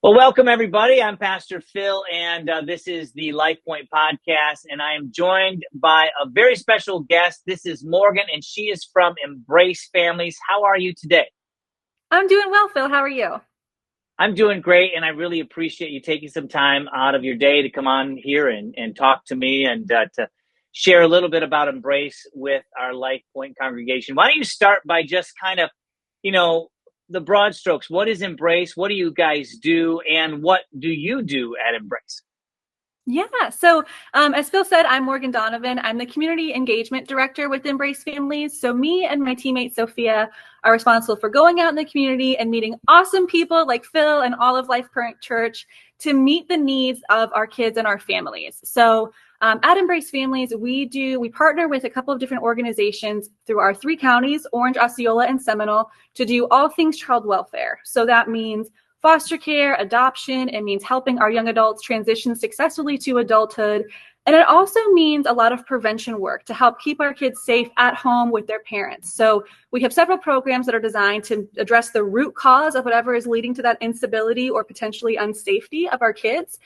Well, welcome everybody. I'm Pastor Phil, and this is the LifePoint podcast, and I am joined by a very special guest. This is Morgan, and she is from Embrace Families. How are you today? I'm doing well, Phil. How are you? I'm doing great, and I really appreciate you taking some time out of your day to come on here and talk to me and to share a little bit about Embrace with our LifePoint congregation. Why don't you start by just kind of, you know, the broad strokes. What is Embrace? What do you guys do? And what do you do at Embrace? Yeah. So, as Phil said, I'm Morgan Donovan. I'm the community engagement director with Embrace Families. So me and my teammate Sophia are responsible for going out in the community and meeting awesome people like Phil and all of LifePoint Church to meet the needs of our kids and our families. At Embrace Families, we partner with a couple of different organizations through our three counties, Orange, Osceola, and Seminole, to do all things child welfare. So that means foster care, adoption. It means helping our young adults transition successfully to adulthood. And it also means a lot of prevention work to help keep our kids safe at home with their parents. So we have several programs that are designed to address the root cause of whatever is leading to that instability or potentially unsafety of our kids.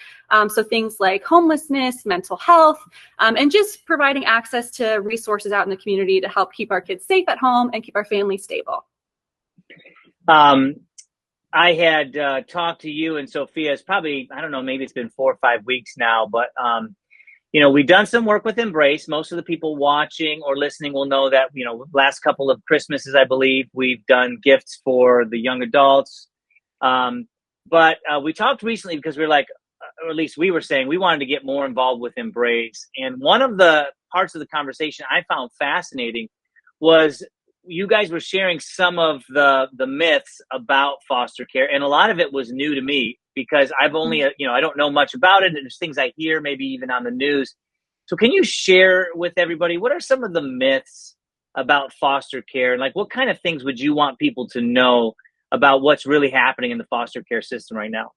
So things like homelessness, mental health, and just providing access to resources out in the community to help keep our kids safe at home and keep our families stable. I had talked to you and Sophia. It's probably, I don't know, maybe it's been 4 or 5 weeks now, but we've done some work with Embrace. Most of the people watching or listening will know that, last couple of Christmases, I believe, we've done gifts for the young adults. But we talked recently because we were like, or at least we were saying we wanted to get more involved with Embrace. And one of the parts of the conversation I found fascinating was you guys were sharing some of the myths about foster care. And a lot of it was new to me because I've only, I don't know much about it. And there's things I hear maybe even on the news. So can you share with everybody, what are some of the myths about foster care? Like what kind of things would you want people to know about what's really happening in the foster care system right now?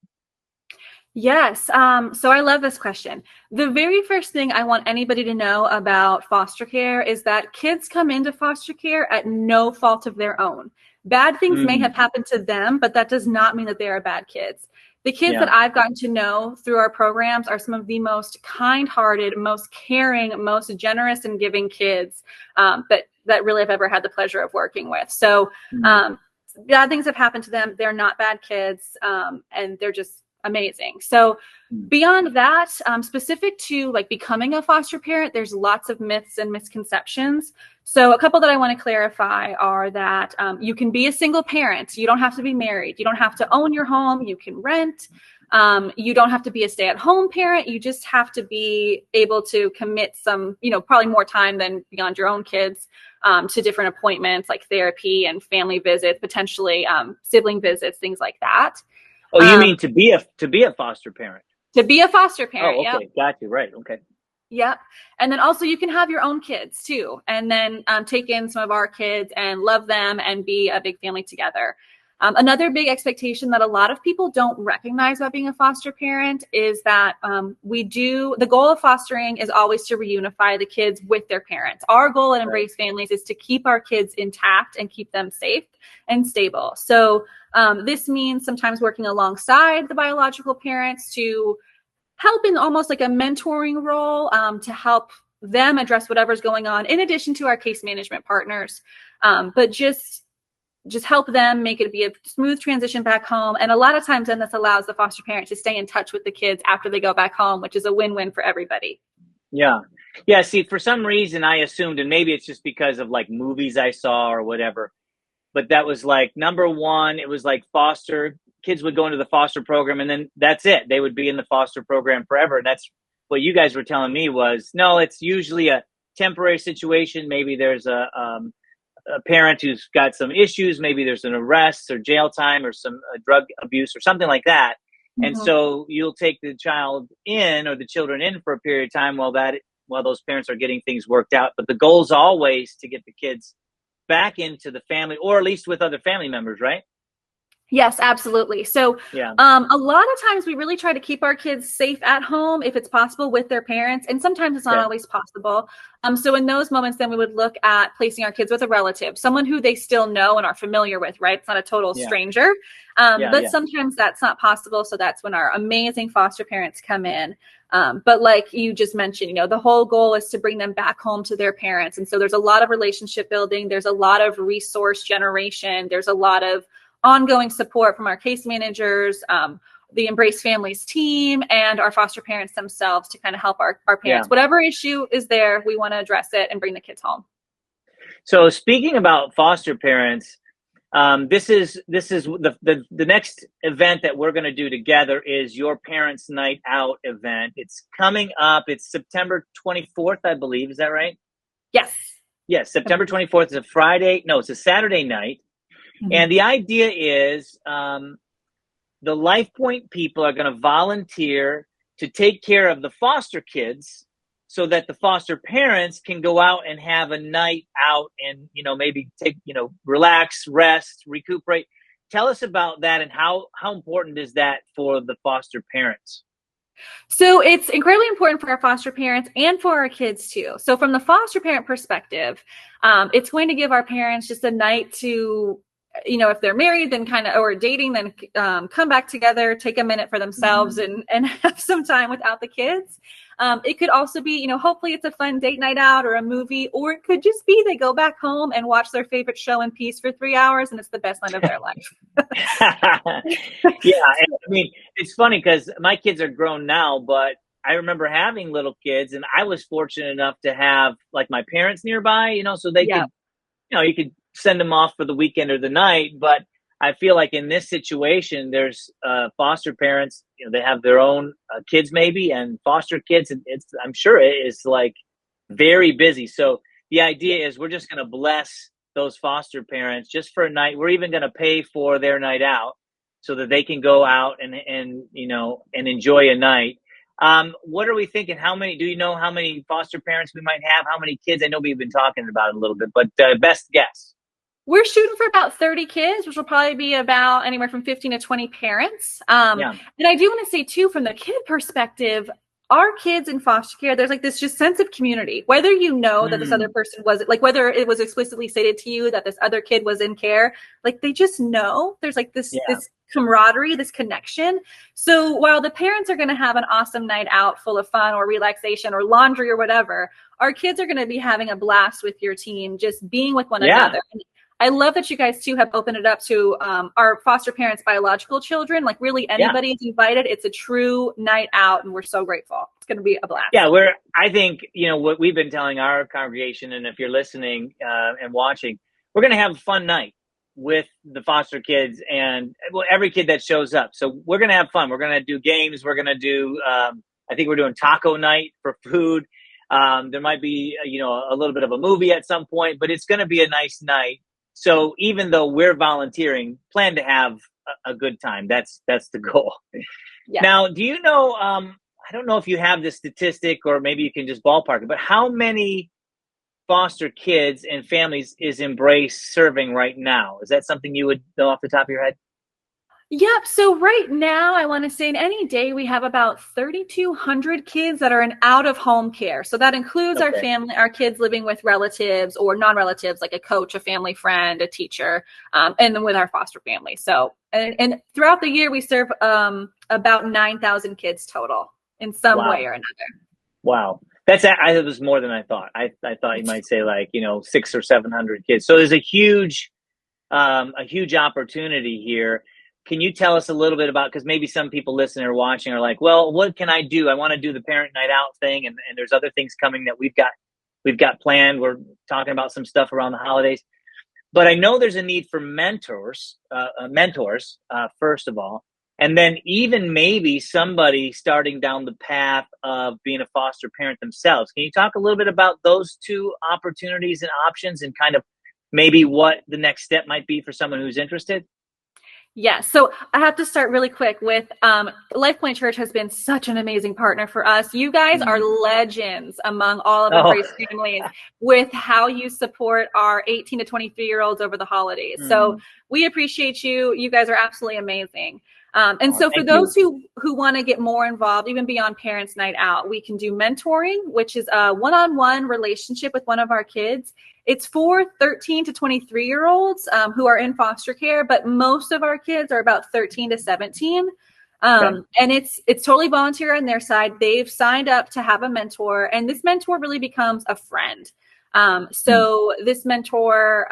Yes. So I love this question. The very first thing I want anybody to know about foster care is that kids come into foster care at no fault of their own. Bad things may have happened to them, but that does not mean that they are bad kids. The kids that I've gotten to know through our programs are some of the most kind-hearted, most caring, most generous and giving kids that really I've ever had the pleasure of working with. So bad things have happened to them. They're not bad kids, and they're just amazing. So beyond that, specific to like becoming a foster parent, there's lots of myths and misconceptions. So a couple that I want to clarify are that you can be a single parent. You don't have to be married. You don't have to own your home. You can rent. You don't have to be a stay-at-home parent. You just have to be able to commit some, probably more time than beyond your own kids to different appointments like therapy and family visits, potentially sibling visits, things like that. Oh, you mean to be a foster parent? To be a foster parent. Oh, okay. Yep. Got you. Right. Okay. Yep. And then also you can have your own kids too, and then take in some of our kids and love them and be a big family together. Another big expectation that a lot of people don't recognize about being a foster parent is that the goal of fostering is always to reunify the kids with their parents. Our goal at Embrace Families is to keep our kids intact and keep them safe and stable. So this means sometimes working alongside the biological parents to help in almost like a mentoring role to help them address whatever's going on, in addition to our case management partners. But just help them make it be a smooth transition back home. And a lot of times then this allows the foster parent to stay in touch with the kids after they go back home, which is a win-win for everybody. Yeah. Yeah. See, for some reason I assumed, and maybe it's just because of like movies I saw or whatever, but that was like, number one, it was like foster kids would go into the foster program and then that's it. They would be in the foster program forever. And that's what you guys were telling me was, no, it's usually a temporary situation. Maybe there's a parent who's got some issues. Maybe there's an arrest or jail time or some drug abuse or something like that. And so you'll take the child in or the children in for a period of time while those parents are getting things worked out. But the goal is always to get the kids back into the family, or at least with other family members, right? Yes, absolutely. So, Yeah. a lot of times we really try to keep our kids safe at home if it's possible with their parents, and sometimes it's not Okay. always possible. So in those moments, then we would look at placing our kids with a relative, someone who they still know and are familiar with, right? It's not a total Yeah. stranger. Yeah. But Yeah. sometimes that's not possible. So that's when our amazing foster parents come in. But like you just mentioned, the whole goal is to bring them back home to their parents. And so there's a lot of relationship building. There's a lot of resource generation. There's a lot of ongoing support from our case managers, the Embrace Families team, and our foster parents themselves to kind of help our Yeah. parents. Whatever issue is there, we want to address it and bring the kids home. So speaking about foster parents, this is the next event that we're going to do together is your Parents Night Out event. It's coming up. It's September 24th, I believe. Is that right? Yes. Yes, September 24th is a Friday. No, it's a Saturday night. Mhm. And the idea is the LifePoint people are going to volunteer to take care of the foster kids so that the foster parents can go out and have a night out and, maybe take, relax, rest, recuperate. Tell us about that and how important is that for the foster parents? So it's incredibly important for our foster parents and for our kids too. So from the foster parent perspective, it's going to give our parents just a night to, if they're married, then kind of, or dating, then come back together, take a minute for themselves and have some time without the kids. It could also be, hopefully it's a fun date night out or a movie, or it could just be they go back home and watch their favorite show in peace for 3 hours and it's the best night of their life. Yeah, I mean, it's funny because my kids are grown now, but I remember having little kids, and I was fortunate enough to have like my parents nearby, so they Yeah. could, you could send them off for the weekend or the night. But I feel like in this situation, there's foster parents, they have their own kids maybe, and foster kids, and I'm sure it is like very busy. So the idea is we're just going to bless those foster parents just for a night. We're even going to pay for their night out so that they can go out and and enjoy a night. What are we thinking? Do you know how many foster parents we might have? How many kids? I know we've been talking about it a little bit, but best guess. We're shooting for about 30 kids, which will probably be about anywhere from 15 to 20 parents. Yeah. And I do want to say too, from the kid perspective, our kids in foster care, there's like this just sense of community, whether that this other person was like, whether it was explicitly stated to you that this other kid was in care, like they just know there's like this camaraderie, this connection. So while the parents are going to have an awesome night out full of fun or relaxation or laundry or whatever, our kids are going to be having a blast with your team, just being with one another. And I love that you guys too have opened it up to our foster parents' biological children. Like really anybody is invited. It's a true night out and we're so grateful. It's going to be a blast. Yeah, I think, what we've been telling our congregation, and if you're listening and watching, we're going to have a fun night with the foster kids and every kid that shows up. So we're going to have fun. We're going to do games. We're going to do, I think we're doing taco night for food. There might be, a little bit of a movie at some point, but it's going to be a nice night. So even though we're volunteering, plan to have a good time. That's the goal. Yeah. Now, do you know, I don't know if you have this statistic or maybe you can just ballpark it, but how many foster kids and families is Embrace serving right now? Is that something you would know off the top of your head? Yep. So right now, I want to say in any day, we have about 3,200 kids that are in out of home care. So that includes our family, our kids living with relatives or non-relatives, like a coach, a family friend, a teacher, and then with our foster family. So, and throughout the year, we serve about 9,000 kids total in some way or another. Wow. It was more than I thought. I thought you might say like, 600 or 700 kids. So there's a huge opportunity here. Can you tell us a little bit about, because maybe some people listening or watching are like, well, what can I do? I want to do the parent night out thing. And there's other things coming that we've got planned. We're talking about some stuff around the holidays, but I know there's a need for mentors, first of all. And then even maybe somebody starting down the path of being a foster parent themselves. Can you talk a little bit about those two opportunities and options and kind of maybe what the next step might be for someone who's interested? Yes. So I have to start really quick with LifePoint Church has been such an amazing partner for us. You guys are Mm. legends among all of Oh. Embrace families with how you support our 18 to 23-year-olds over the holidays. So Mm. we appreciate you. You guys are absolutely amazing. And Oh, so for thank you. those who want to get more involved, even beyond Parents Night Out, we can do mentoring, which is a one-on-one relationship with one of our kids. It's for 13 to 23-year-olds who are in foster care, but most of our kids are about 13 to 17. Okay. And it's totally volunteer on their side. They've signed up to have a mentor, and this mentor really becomes a friend. Mm. So this mentor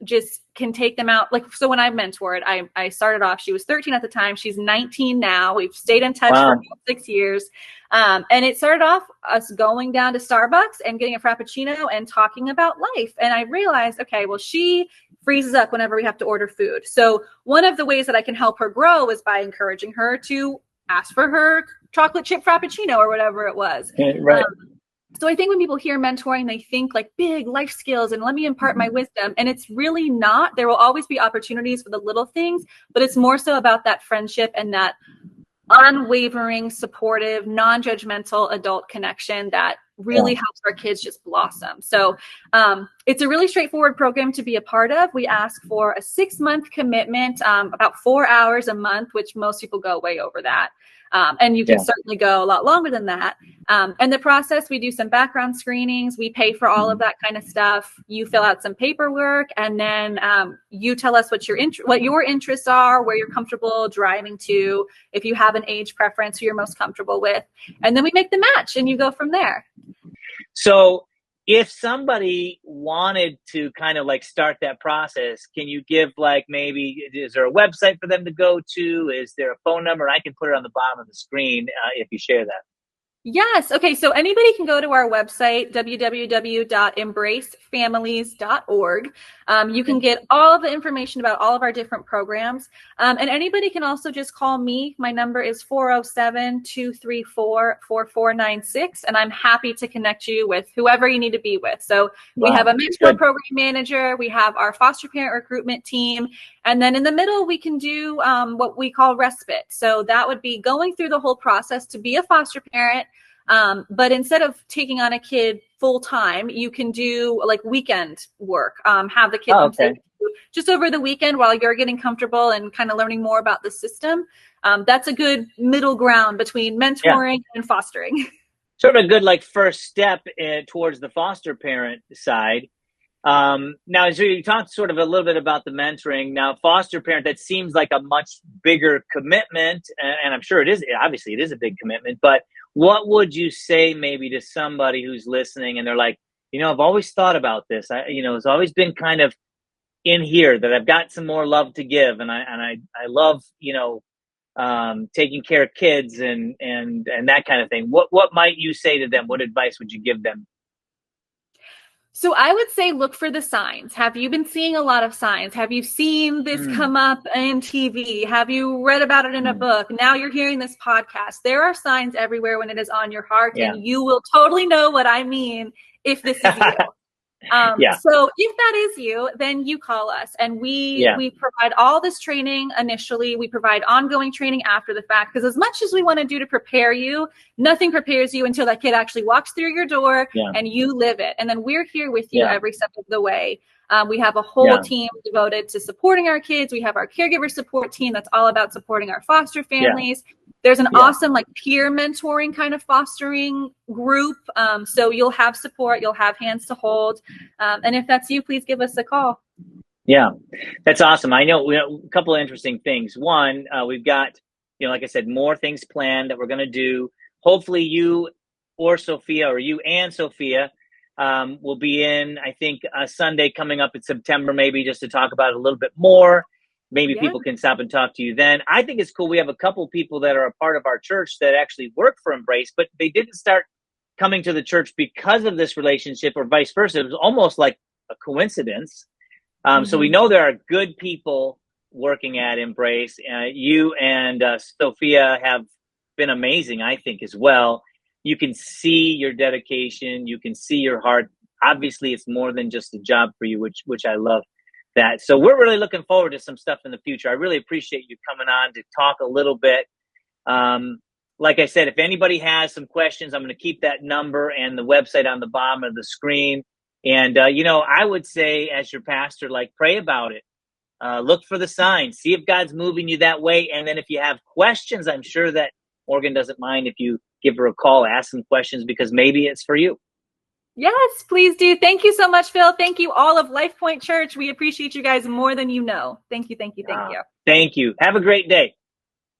just can take them out. Like, so when I mentored, I started off, she was 13 at the time. She's 19 now. We've stayed in touch for Wow. about 6 years. And it started off us going down to Starbucks and getting a Frappuccino and talking about life. And I realized, okay, well, she freezes up whenever we have to order food. So one of the ways that I can help her grow is by encouraging her to ask for her chocolate chip Frappuccino or whatever it was. Right. So I think when people hear mentoring, they think like big life skills and let me impart my wisdom. And it's really not. There will always be opportunities for the little things, but it's more so about that friendship and that unwavering, supportive, non-judgmental adult connection that really Yeah. helps our kids just blossom. So it's a really straightforward program to be a part of. We ask for a 6-month commitment, about 4 hours a month, which most people go way over that. And you can Yeah. certainly go a lot longer than that. And the process, we do some background screenings. We pay for all of Mhm. that kind of stuff. You fill out some paperwork, and then you tell us what your interests are, where you're comfortable driving to, if you have an age preference, who you're most comfortable with, and then we make the match, and you go from there. So if somebody wanted to kind of like start that process, can you give like, maybe, is there a website for them to go to? Is there a phone number? I can put it on the bottom of the screen if you share that. Yes. Okay. So anybody can go to our website, www.embracefamilies.org. You can Okay. get all of the information about all of our different programs. And anybody can also just call me. My number is 407-234-4496. And I'm happy to connect you with whoever you need to be with. So we have Wow. a mentor Good. program manager. We have our foster parent recruitment team. And then in the middle, we can do what we call respite. So that would be going through the whole process to be a foster parent. But instead of taking on a kid full time, you can do like weekend work, have the kid Oh, come stay okay. with you just over the weekend while you're getting comfortable and kind of learning more about the system. That's a good middle ground between Yeah. mentoring and fostering. Sort of a good like first step towards the foster parent side. Now, so you talked sort of a little bit about the mentoring. Now, foster parent, that seems like a much bigger commitment, and I'm sure it is. Obviously, it is a big commitment. But what would you say maybe to somebody who's listening and they're like, I've always thought about this. It's always been kind of in here that I've got some more love to give, and I love taking care of kids and that kind of thing. What might you say to them? What advice would you give them? So I would say look for the signs. Have you been seeing a lot of signs? Have you seen this Mm, come up in TV? Have you read about it in a mm, book? Now you're hearing this podcast. There are signs everywhere when it is on your heart, yeah. and you will totally know what I mean if this is you. Yeah. So if that is you, then you call us, and Yeah. we provide all this training initially. We provide ongoing training after the fact, because as much as we want to do to prepare you, nothing prepares you until that kid actually walks through your door Yeah. and you live it. And then we're here with you Yeah. every step of the way. We have a whole Yeah. team devoted to supporting our kids. We have our caregiver support team that's all about supporting our foster Yeah. families. There's an Yeah. awesome like peer mentoring kind of fostering group. So you'll have support, you'll have hands to hold. And if that's you, please give us a call. Yeah. That's awesome. I know we have a couple of interesting things. One, we've got, like I said, more things planned that we're going to do. Hopefully you or Sophia, or you and Sophia, will be in, I think, a Sunday coming up in September, maybe, just to talk about it a little bit more. Maybe Yeah. people can stop and talk to you then. I think it's cool. We have a couple people that are a part of our church that actually work for Embrace, but they didn't start coming to the church because of this relationship, or vice versa. It was almost like a coincidence. So we Mm-hmm. know there are good people working at Embrace. You and Sophia have been amazing, I think, as well. You can see your dedication. You can see your heart. Obviously, it's more than just a job for you, which I love. that. So we're really looking forward to some stuff in the future. I really appreciate you coming on to talk a little bit. Like I said, if anybody has some questions, I'm going to keep that number and the website on the bottom of the screen. And, I would say as your pastor, like, pray about it. Look for the signs, see if God's moving you that way. And then if you have questions, I'm sure that Morgan doesn't mind if you give her a call, ask some questions, because maybe it's for you. Yes, please do. Thank you so much, Phil. Thank you, all of LifePoint Church. We appreciate you guys more than you know. Thank you, thank you, thank you. Thank you. Have a great day.